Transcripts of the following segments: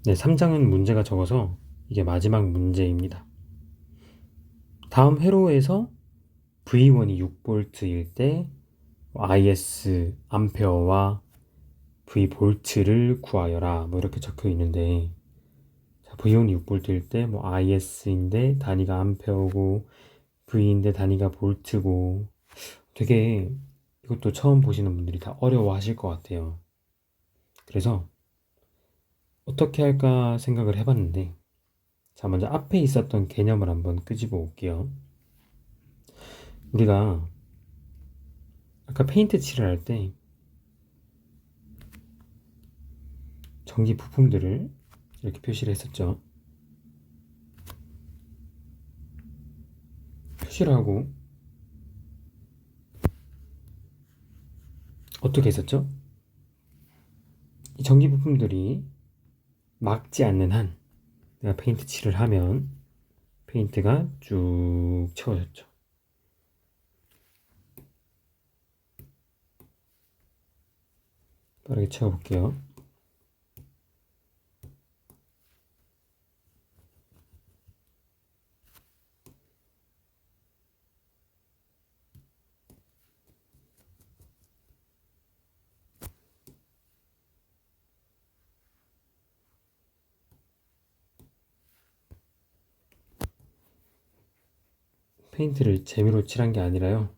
네, 3장은 문제가 적어서 이게 마지막 문제입니다. 다음 회로에서 V1이 6V일 때 IS 암페어와 V 볼트를 구하여라 뭐 이렇게 적혀 있는데, 자, V1이 6V일 때 뭐 IS인데 단위가 암페어고 V인데 단위가 볼트고, 되게 이것도 처음 보시는 분들이 다 어려워 하실 것 같아요. 그래서 어떻게 할까 생각을 해봤는데, 자, 먼저 앞에 있었던 개념을 한번 끄집어 올게요. 우리가 아까 페인트 칠을 할 때 전기 부품들을 이렇게 표시를 했었죠. 표시를 하고 어떻게 했었죠? 이 전기 부품들이 막지 않는 한 내가 페인트 칠을 하면 페인트가 쭉 채워졌죠. 빠르게 채워볼게요. 페인트를 재미로 칠한 게 아니라요.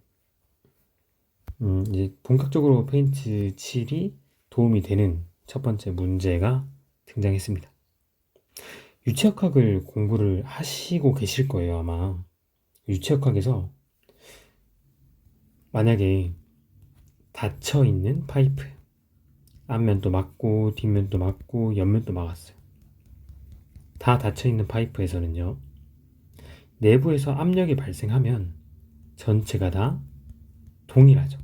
이제 본격적으로 페인트 칠이 도움이 되는 첫 번째 문제가 등장했습니다. 유체역학을 공부를 하시고 계실 거예요, 아마. 유체역학에서 만약에 닫혀 있는 파이프, 앞면도 막고 뒷면도 막고 옆면도 막았어요. 다 닫혀 있는 파이프에서는요, 내부에서 압력이 발생하면 전체가 다 동일하죠.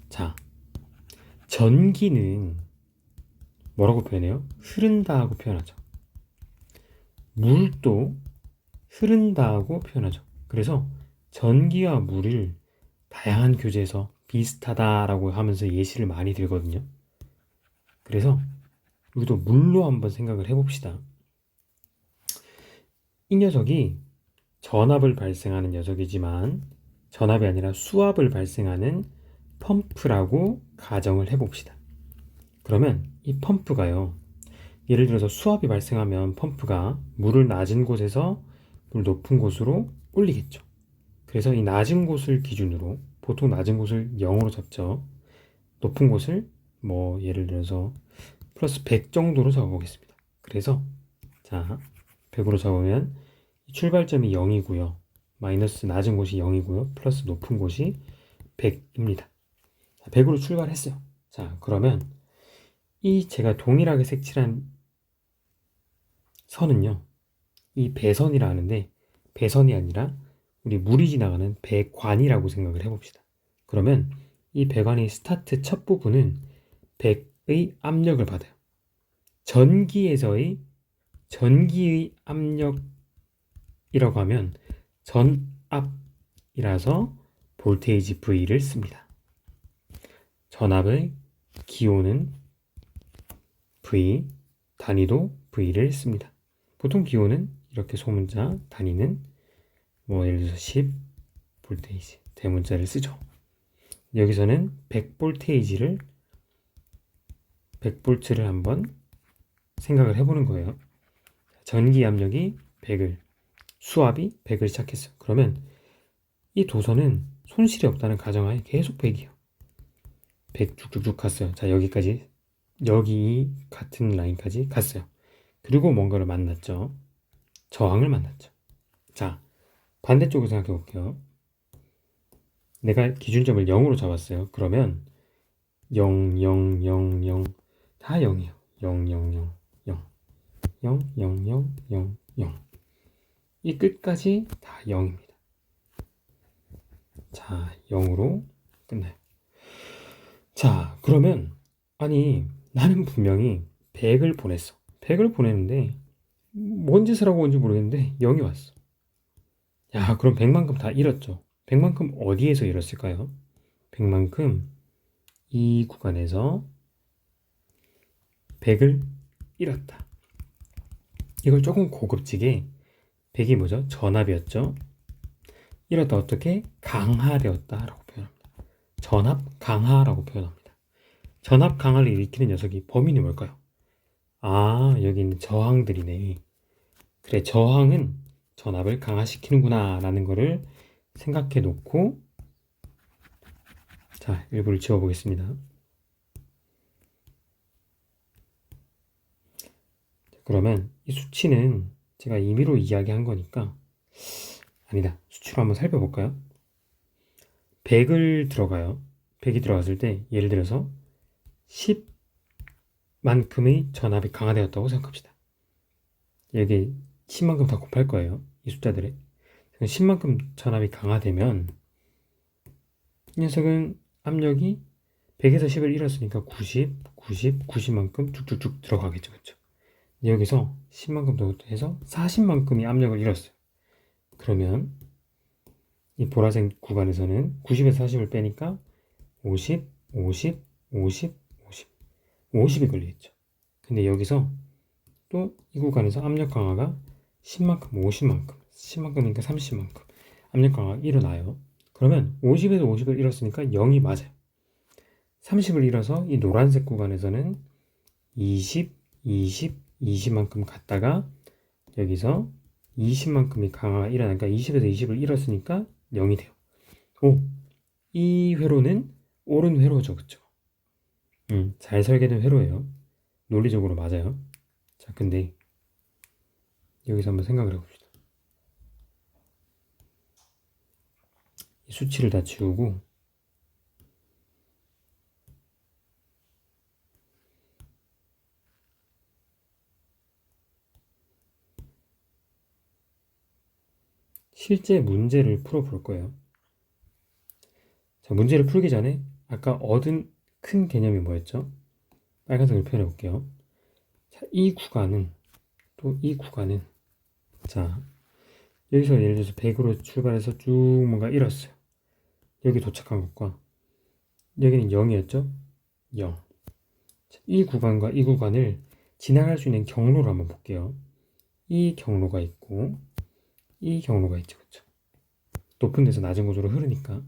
자, 전기는 뭐라고 표현해요? 흐른다고 표현하죠. 물도 흐른다고 표현하죠. 그래서 전기와 물을 다양한 교재에서 비슷하다라고 하면서 예시를 많이 들거든요. 그래서 우리도 물로 한번 생각을 해봅시다. 이 녀석이 전압을 발생하는 녀석이지만 전압이 아니라 수압을 발생하는 펌프라고 가정을 해봅시다. 그러면 이 펌프가요, 예를 들어서 수압이 발생하면 펌프가 물을 낮은 곳에서 물 높은 곳으로 올리겠죠. 그래서 이 낮은 곳을 기준으로, 보통 낮은 곳을 0으로 잡죠. 높은 곳을 뭐 예를 들어서 플러스 100 정도로 잡아보겠습니다. 그래서 자, 100으로 잡으면 출발점이 0이고요. 마이너스 낮은 곳이 0이고요. 플러스 높은 곳이 100입니다. 100으로 출발했어요. 자, 그러면 이 제가 동일하게 색칠한 선은요, 이 배선이라 하는데, 배선이 아니라 우리 물이 지나가는 배관이라고 생각을 해봅시다. 그러면 이 배관의 스타트 첫 부분은 100의 압력을 받아요. 전기의 압력이라고 하면 전압이라서 볼테이지 V를 씁니다. 전압의 기호는 V, 단위도 V를 씁니다. 보통 기호는 이렇게 소문자, 단위는 뭐 예를 들어서 10 볼테이지, 대문자를 쓰죠. 여기서는 100볼트를 한번 생각을 해보는 거예요. 전기 압력이 100을, 수압이 100을 시작했어요. 그러면 이 도선은 손실이 없다는 가정하에 계속 100이요. 100 쭉쭉쭉 갔어요. 자, 여기까지, 여기 같은 라인까지 갔어요. 그리고 뭔가를 만났죠. 저항을 만났죠. 자, 반대쪽으로 생각해 볼게요. 내가 기준점을 0으로 잡았어요. 그러면 0, 0, 0, 0, 다 0이에요. 0, 0, 0, 0, 0, 0, 0, 0, 0. 이 끝까지 다 0입니다. 자, 0으로 끝나요. 자, 그러면 아니, 나는 분명히 100을 보냈어. 100을 보냈는데 뭔 짓을 하고 온지 모르겠는데 0이 왔어. 야, 그럼 100만큼 다 잃었죠. 100만큼 어디에서 잃었을까요? 100만큼 이 구간에서 100을 잃었다. 이걸 조금 고급지게 100이 뭐죠? 전압이었죠. 잃었다 어떻게? 강하되었다라고 표현합니다. 전압 강하라고 표현합니다. 전압 강하를 일으키는 녀석이 범인이 뭘까요? 아, 여기 있는 저항들이네. 그래, 저항은 전압을 강화시키는구나 라는 거를 생각해 놓고, 자, 일부를 지워보겠습니다. 그러면 이 수치는 제가 임의로 이야기한 거니까, 아니다, 수치로 한번 살펴볼까요? 100을 들어가요. 100이 들어갔을 때 예를 들어서 10만큼의 전압이 강화되었다고 생각합시다. 여기 10만큼 다 곱할 거예요. 이 숫자들에. 10만큼 전압이 강화되면 이 녀석은 압력이 100에서 10을 잃었으니까 90만큼 쭉쭉쭉 들어가겠죠. 그렇죠? 여기서 10만큼 더 해서 40만큼의 압력을 잃었어요. 그러면 이 보라색 구간에서는 90에서 40을 빼니까 50, 50이 걸리겠죠. 근데 여기서 또 이 구간에서 압력 강화가 10만큼, 10만큼이니까 30만큼 압력 강화가 일어나요. 그러면 50에서 50을 잃었으니까 0이 맞아요. 30을 잃어서 이 노란색 구간에서는 20만큼 갔다가 여기서 20만큼이 강화가 일어나니까 20에서 20을 잃었으니까 0이 돼요. 이 회로는 옳은 회로죠. 그쵸? 잘 설계된 회로예요. 논리적으로 맞아요. 자, 근데 여기서 한번 생각을 해봅시다. 이 수치를 다 지우고 실제 문제를 풀어볼 거예요. 자, 문제를 풀기 전에 아까 얻은 큰 개념이 뭐였죠? 빨간색으로 표현해 볼게요. 자, 이 구간은 자, 여기서 예를 들어서 100으로 출발해서 쭉 뭔가 잃었어요. 여기 도착한 것과 여기는 0이었죠? 0. 자, 이 구간과 이 구간을 지나갈 수 있는 경로를 한번 볼게요. 이 경로가 있고 이 경로가 있죠. 그렇죠? 높은 데서 낮은 곳으로 흐르니까.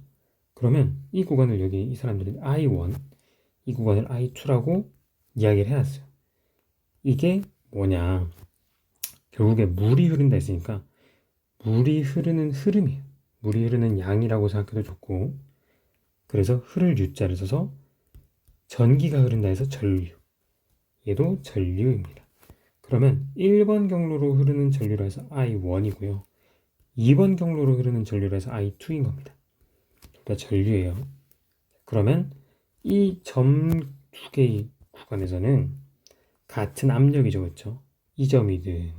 그러면 이 구간을 여기 이 사람들은 I1, 이 구간을 I2라고 이야기를 해놨어요. 이게 뭐냐? 결국에 물이 흐른다 했으니까 물이 흐르는 흐름이에요. 물이 흐르는 양이라고 생각해도 좋고, 그래서 흐를 U자를 써서 전기가 흐른다 해서 전류. 얘도 전류입니다. 그러면 1번 경로로 흐르는 전류라 해서 I1이고요. 2번 경로로 흐르는 전류라 해서 I2인 겁니다. 둘 다 전류예요. 그러면 이 점 두 개의 구간에서는 같은 압력이죠. 그렇죠? 이 점이든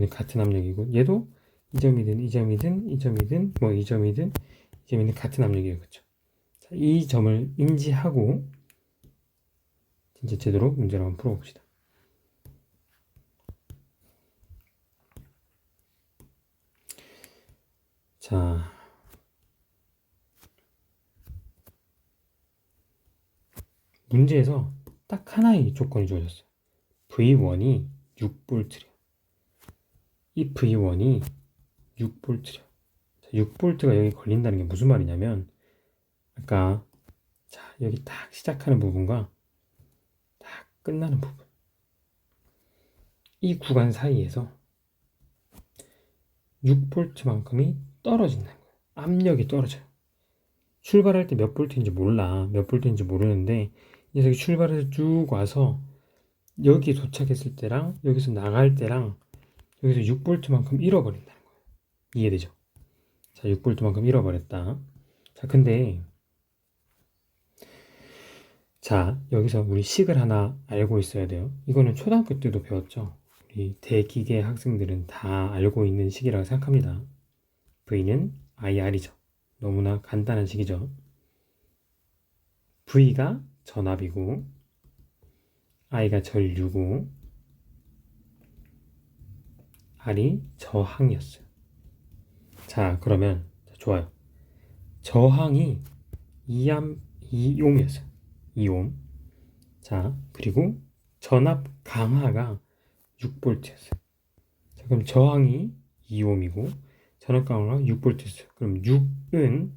같은 압력이고, 얘도 이 점이든 같은 압력이에요. 그렇죠? 자, 이 점을 인지하고 진짜 제대로 문제를 한번 풀어봅시다. 자, 문제에서 딱 하나의 조건이 주어졌어요. V1이 6V래요. 이 V1이 6V래요. 6V가 여기 걸린다는 게 무슨 말이냐면, 아까 자, 여기 딱 시작하는 부분과 딱 끝나는 부분, 이 구간 사이에서 6V만큼이 떨어진다는 거예요. 압력이 떨어져요. 출발할 때 몇 볼트인지 몰라. 몇 볼트인지 모르는데 이 녀석이 출발해서 쭉 와서 여기 도착했을 때랑 여기서 나갈 때랑 여기서 6볼트만큼 잃어버린다는 거예요. 이해되죠? 자, 6볼트만큼 잃어버렸다. 자, 근데 자, 여기서 우리 식을 하나 알고 있어야 돼요. 이거는 초등학교 때도 배웠죠. 우리 대기계 학생들은 다 알고 있는 식이라고 생각합니다. V는 IR이죠. 너무나 간단한 식이죠. V가 전압이고 I가 전류고 R이 저항이었어요. 자, 그러면 좋아요. 저항이 2옴이었어요. 2옴. 자, 그리고 전압 강하가 6V였어요. 자, 그럼 저항이 2ohm이고 전압 강하가 6V였어요. 그럼 6은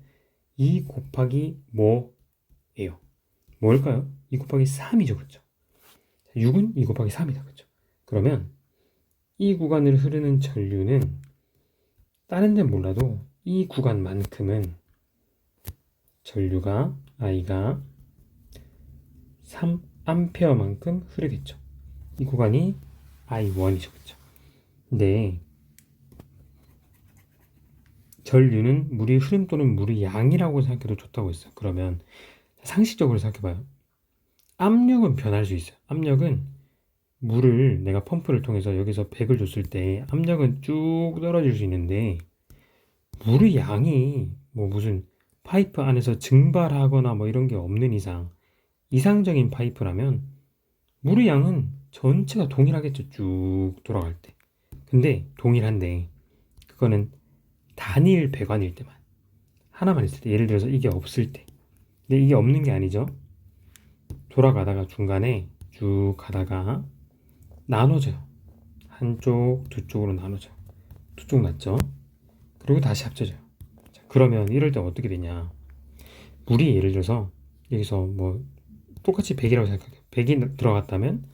2 곱하기 뭐예요? 뭘까요? 2 곱하기 3이죠. 그렇죠? 6은 2 곱하기 3이다. 그렇죠? 그러면 이 구간을 흐르는 전류는 다른 데는 몰라도 이 구간만큼은 전류가 I가 3A만큼 흐르겠죠. 이 구간이 I1이죠. 그렇죠? 근데 전류는 물의 흐름 또는 물의 양이라고 생각해도 좋다고 했어요. 그러면 상식적으로 생각해봐요. 압력은 변할 수 있어요. 압력은 물을 내가 펌프를 통해서 여기서 100을 줬을 때 압력은 쭉 떨어질 수 있는데 물의 양이 뭐 무슨 파이프 안에서 증발하거나 뭐 이런 게 없는 이상 이상적인 파이프라면 물의 양은 전체가 동일하겠죠. 쭉 돌아갈 때. 근데 동일한데 그거는 단일 배관일 때만 하나만 있을 때 예를 들어서 이게 없을 때 근데 이게 없는 게 아니죠. 돌아가다가 중간에 쭉 가다가 나눠져요. 한쪽 두 쪽으로 나눠져요. 두 쪽 맞죠? 그리고 다시 합쳐져요. 자, 그러면 이럴 때 어떻게 되냐. 물이 예를 들어서 여기서 뭐 똑같이 100이라고 생각해요. 100이 들어갔다면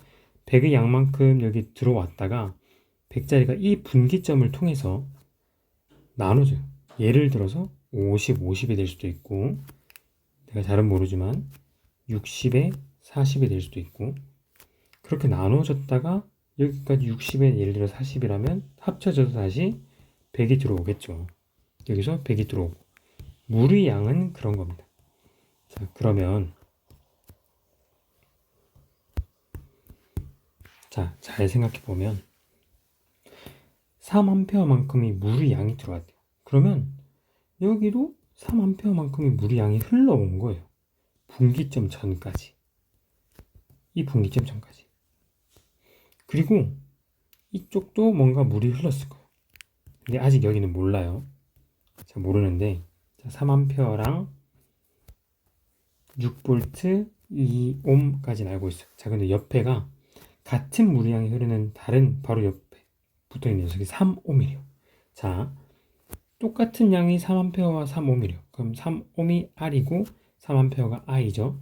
100의 양만큼 여기 들어왔다가 100짜리가 이 분기점을 통해서 나눠져요. 예를 들어서 50, 50이 될 수도 있고 내가 잘은 모르지만 60에 40이 될 수도 있고 그렇게 나눠졌다가 여기까지 60에 예를 들어 40이라면 합쳐져서 다시 100이 들어오겠죠. 여기서 100이 들어오고 물의 양은 그런 겁니다. 자, 그러면 자, 잘 생각해 보면 3A만큼이 물의 양이 들어왔대요. 그러면 여기도 3A만큼의 물의 양이 흘러온 거예요. 분기점 전까지. 이 분기점 전까지. 그리고 이쪽도 뭔가 물이 흘렀을 거예요. 근데 아직 여기는 몰라요. 자, 모르는데 3A랑 6V 2ohm까지는 알고 있어요. 자, 근데 옆에가 같은 물의 양이 흐르는 다른 바로 옆에 붙어있는 녀석이 3ohm이래요. 자, 똑같은 양이 3A와 3ohm이래요. 그럼 3ohm이 R이고 3A가 I죠.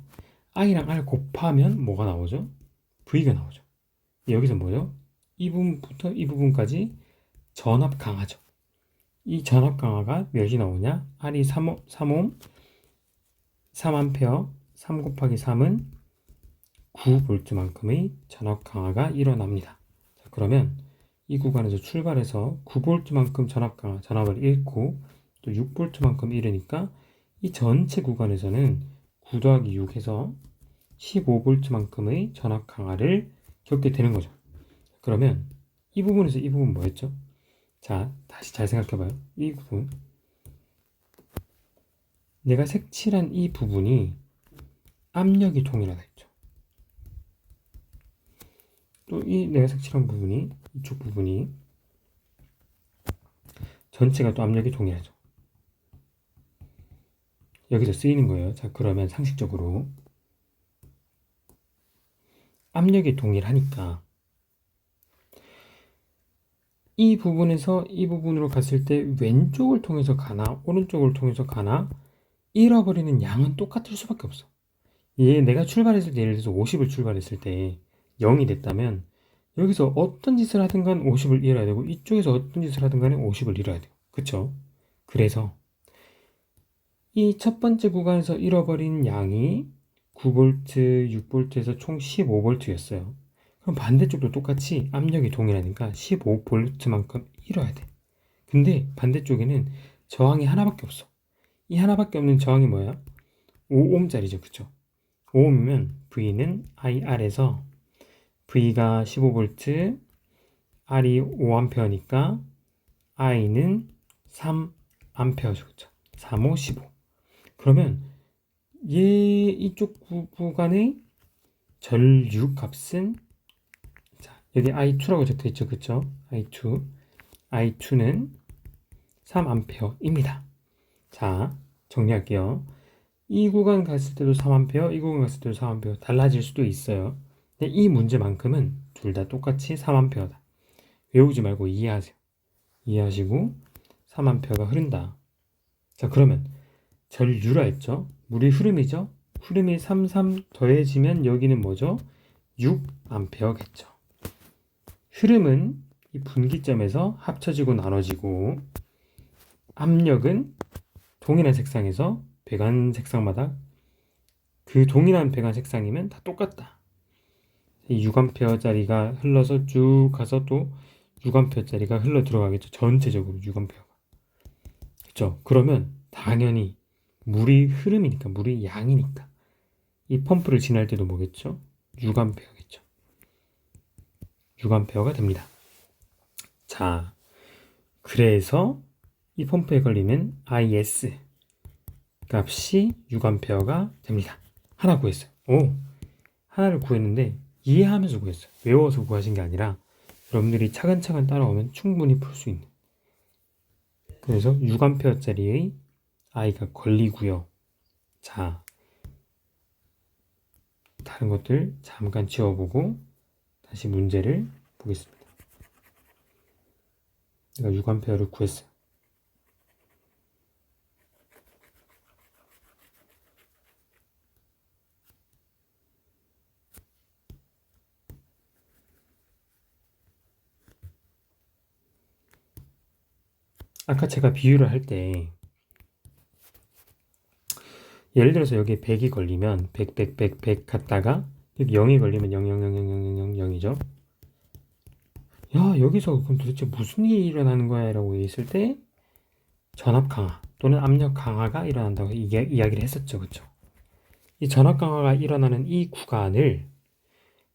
I랑 R 곱하면 뭐가 나오죠? V가 나오죠. 여기서 뭐죠? 이 부분부터 이 부분까지 전압 강하죠. 이 전압 강화가 몇이 나오냐? R이 3ohm, 3A, 3 곱하기 3은 9V만큼의 전압 강화가 일어납니다. 자, 그러면 이 구간에서 출발해서 9V만큼 전압 강화, 전압을 잃고 또 6V만큼 잃으니까 이 전체 구간에서는 9 더하기 6 해서 15V만큼의 전압 강화를 겪게 되는 거죠. 그러면 이 부분에서 이 부분 뭐였죠? 자, 다시 잘 생각해봐요. 이 부분 내가 색칠한 이 부분이 압력이 동일하다 했죠. 또 이 내가 색칠한 부분이 이쪽 부분이 전체가 또 압력이 동일하죠. 여기서 쓰이는 거예요. 자, 그러면 상식적으로 압력이 동일하니까 이 부분에서 이 부분으로 갔을 때 왼쪽을 통해서 가나 오른쪽을 통해서 가나 잃어버리는 양은 똑같을 수밖에 없어. 내가 출발했을 때 예를 들어서 50을 출발했을 때 0이 됐다면 여기서 어떤 짓을 하든 간 50을 잃어야 되고 이쪽에서 어떤 짓을 하든 간에 50을 잃어야 돼요. 그쵸? 그래서 이 첫 번째 구간에서 잃어버린 양이 9V, 6V에서 총 15V였어요. 그럼 반대쪽도 똑같이 압력이 동일하니까 15V만큼 잃어야 돼. 근데 반대쪽에는 저항이 하나밖에 없어. 이 하나밖에 없는 저항이 뭐야? 5ohm짜리죠. 그쵸? 5ohm이면 V는 IR에서 V가 15V, R이 5A니까 I는 3A죠. 그쵸? 3, 5, 15. 그러면 이쪽 구간의 전류 값은 자, 여기 I2라고 적혀 있죠. 그쵸? I2는 3A입니다. 자, 정리할게요. 이 구간 갔을 때도 3A, 이 구간 갔을 때도 3A 달라질 수도 있어요. 근데 이 문제만큼은 둘 다 똑같이 3A다. 외우지 말고 이해하세요. 이해하시고 3A가 흐른다. 자, 그러면 전류라 했죠? 물이 흐름이죠? 흐름이 3 더해지면 여기는 뭐죠? 6A겠죠. 흐름은 이 분기점에서 합쳐지고 나눠지고, 압력은 동일한 색상에서 배관 색상마다 그 동일한 배관 색상이면 다 똑같다. 이 6A짜리가 흘러서 쭉 가서 또 6A짜리가 흘러 들어가겠죠. 전체적으로 6A가. 그렇죠? 그러면 당연히 물이 흐름이니까, 물이 양이니까 이 펌프를 지날 때도 뭐겠죠? 6A겠죠. 6A가 됩니다. 자, 그래서 이 펌프에 걸리는 IS 값이 6A가 됩니다. 하나 구했어요. 하나를 구했는데 이해하면서 구했어요. 외워서 구하신 게 아니라 여러분들이 차근차근 따라오면 충분히 풀 수 있는. 그래서 6A짜리의 I가 걸리고요. 자, 다른 것들 잠깐 지워보고 다시 문제를 보겠습니다. 내가 6A를 구했어요. 아까 제가 비유를 할 때 예를 들어서 여기에 100이 걸리면 100 갔다가 여기 0이 걸리면 0, 0, 0, 0, 0, 0, 0, 0이죠. 야, 여기서 그럼 도대체 무슨 일이 일어나는 거야? 라고 했을 때 전압 강화 또는 압력 강화가 일어난다고 이야기를 했었죠. 그렇죠? 이 전압 강화가 일어나는 이 구간을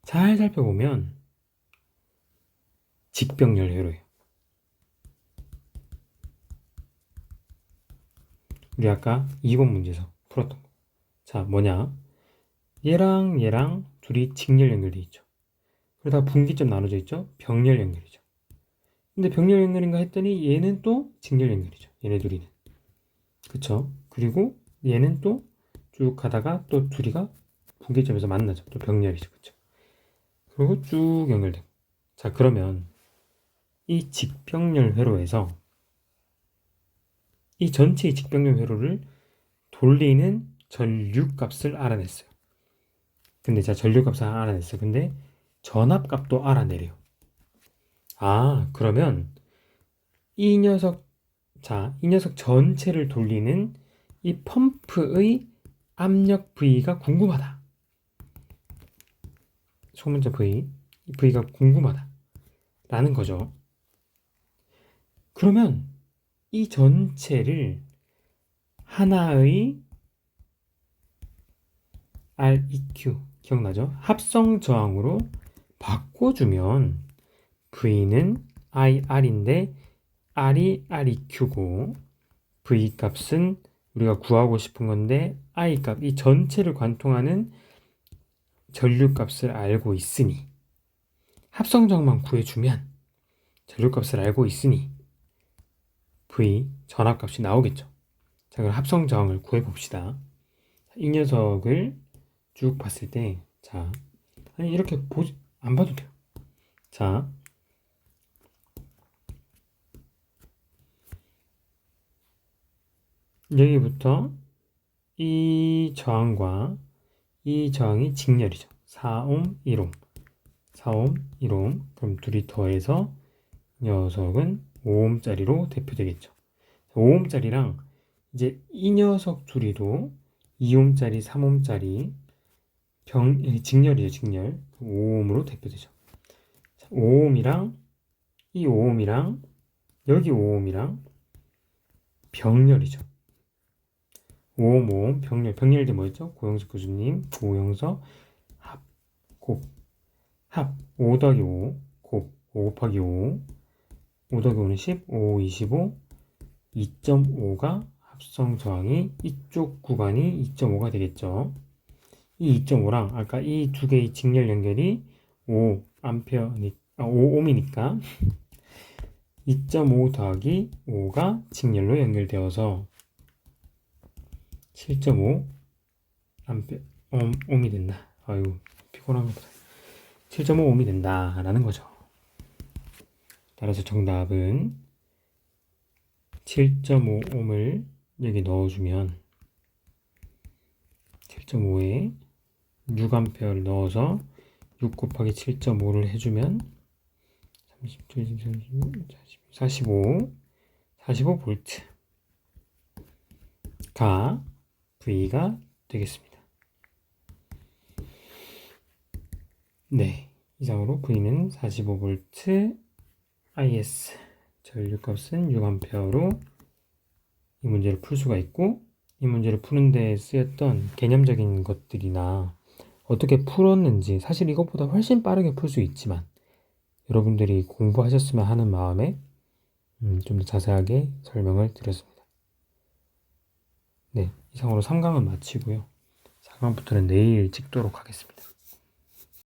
잘 살펴보면 직병렬 회로예요. 우리 아까 2번 문제에서 풀었던 거. 자, 뭐냐? 얘랑 둘이 직렬 연결돼 있죠. 그러다 분기점 나눠져 있죠. 병렬 연결이죠. 근데 병렬 연결인가 했더니 얘는 또 직렬 연결이죠. 얘네 둘이는. 그쵸? 그리고 얘는 또 쭉 가다가 또 둘이가 분기점에서 만나죠. 또 병렬이죠. 그쵸? 그리고 쭉 연결되고. 자, 그러면 이 직병렬 회로에서 이 전체의 직병렬 회로를 돌리는 전류값을 알아냈어요. 근데 자, 전류값을 알아냈어요. 근데 전압값도 알아내래요. 아, 그러면 이 녀석, 자, 이 녀석 전체를 돌리는 이 펌프의 압력 V가 궁금하다. 소문자 V, 이 V가 궁금하다. 라는 거죠. 그러면 이 전체를 하나의 REQ, 기억나죠? 합성 저항으로 바꿔주면 V는 IR인데 R이 REQ고 V 값은 우리가 구하고 싶은 건데 I 값, 이 전체를 관통하는 전류 값을 알고 있으니 합성 저항만 구해주면 전류 값을 알고 있으니 V 전압 값이 나오겠죠. 자, 그럼 합성 저항을 구해봅시다. 이 녀석을 쭉 봤을 때, 자, 아니 이렇게 안 봐도 돼요. 자, 여기부터 이 저항과 이 저항이 직렬이죠. 4옴, 1옴. 4옴, 1옴. 그럼 둘이 더해서 녀석은 5옴짜리로 대표되겠죠. 5옴짜리랑 이제 이 녀석 둘이도 2옴짜리, 3옴짜리 직렬이죠, 직렬. 5옴으로 대표되죠. 5옴이랑 이 5옴이랑 여기 5옴이랑 병렬이죠. 5옴, 5옴, 병렬. 병렬이 뭐였죠? 고영석 교수님, 고영석, 합, 곱, 합, 5 더하기 5, 곱, 5 곱하기 5, 5 더하기 5는 10, 5, 25, 2.5가 합성 저항이 이쪽 구간이 2.5가 되겠죠. 이 2.5랑 아까 이 두 개의 직렬 연결이 5옴이니까 2.5 더하기 5가 직렬로 연결되어서 7.5 옴이 된다. 아유, 피곤합니다. 7.5옴이 된다라는 거죠. 따라서 정답은 7.5옴을 여기 넣어주면 7.5에 6A를 넣어서 6 곱하기 7.5를 해주면 45V가 V가 되겠습니다. 네, 이상으로 V는 45V IS 전류값은 6A로 이 문제를 풀 수가 있고, 이 문제를 푸는 데 쓰였던 개념적인 것들이나 어떻게 풀었는지, 사실 이것보다 훨씬 빠르게 풀 수 있지만 여러분들이 공부하셨으면 하는 마음에 좀 더 자세하게 설명을 드렸습니다. 네, 이상으로 3강은 마치고요. 4강부터는 내일 찍도록 하겠습니다.